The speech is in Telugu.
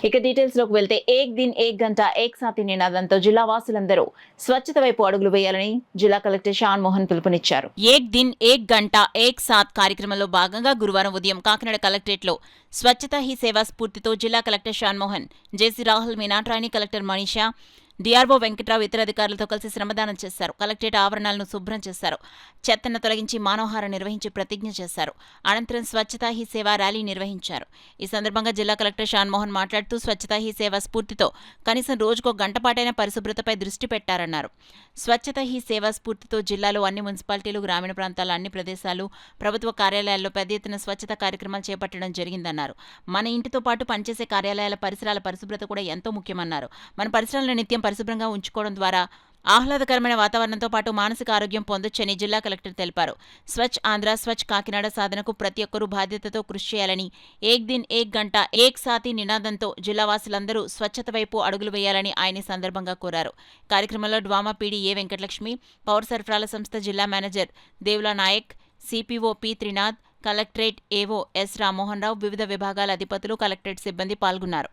ఇక డీటెయిల్స్ లోకి వెళ్తే ఏక్ దిన్ ఏక్ గంట ఏక్ సాతి నినాదంతో జిల్లా వాసులందరూ స్వచ్ఛత వైపు అడుగులు వేయాలని జిల్లా కలెక్టర్ షాన్ మోహన్ పిలుపునిచ్చారు. ఏక్ దిన్ ఏక్ గంట ఏక్ సాత్ కార్యక్రమంలో భాగంగా గురువారం ఉదయం కాకినాడ కలెక్టరేట్లో స్వచ్ఛత హీ సేవా స్ఫూర్తితో జిల్లా కలెక్టర్ షాన్ మోహన్, జేసీ రాహుల్ మీనాట్రాణి, కలెక్టర్ మనీషా, డిఆర్ఓ వెంకట్రావు ఇతర అధికారులతో కలిసి శ్రమదానం చేశారు. కలెక్టరేట్ ఆవరణాలను శుభ్రం చేశారు. చెత్తను తొలగించి మానవహారం నిర్వహించి ప్రతిజ్ఞ చేశారు. అనంతరం స్వచ్ఛతా హీ సేవా ర్యాలీ నిర్వహించారు. ఈ సందర్భంగా జిల్లా కలెక్టర్ షాన్ మోహన్ మాట్లాడుతూ స్వచ్ఛతా హీ సేవా స్ఫూర్తితో కనీసం రోజుకో గంటపాటైన పరిశుభ్రతపై దృష్టి పెట్టారన్నారు. స్వచ్ఛతా హీ సేవా స్ఫూర్తితో జిల్లాలో అన్ని మున్సిపాలిటీలు, గ్రామీణ ప్రాంతాల అన్ని ప్రదేశాలు, ప్రభుత్వ కార్యాలయాల్లో పెద్ద ఎత్తున స్వచ్ఛత కార్యక్రమాలు చేపట్టడం జరిగిందన్నారు. మన ఇంటితో పాటు పనిచేసే కార్యాలయాల పరిసరాల పరిశుభ్రత కూడా ఎంతో ముఖ్యమన్నారు. మన పరిసరాలను నిత్యం పరిశుభ్రంగా ఉంచుకోవడం ద్వారా ఆహ్లాదకరమైన వాతావరణంతో పాటు మానసిక ఆరోగ్యం పొందొచ్చని జిల్లా కలెక్టర్ తెలిపారు. స్వచ్ఛ ఆంధ్ర, స్వచ్ఛ కాకినాడ సాధనకు ప్రతి ఒక్కరూ బాధ్యతతో కృషి చేయాలని, ఏక్ దిన్ ఏక్ గంట ఏక్ సాతి నినాదంతో జిల్లావాసులందరూ స్వచ్ఛత వైపు అడుగులు వేయాలని ఆయన సందర్భంగా కోరారు. కార్యక్రమంలో డ్వామా పీడీ ఏ వెంకటలక్ష్మి, పౌర సరఫరాల సంస్థ జిల్లా manager Devula Nayak, CPO P Trinath, collectorate AO S Rammohan Rao, వివిధ విభాగాల అధిపతులు, కలెక్టరేట్ సిబ్బంది పాల్గొన్నారు.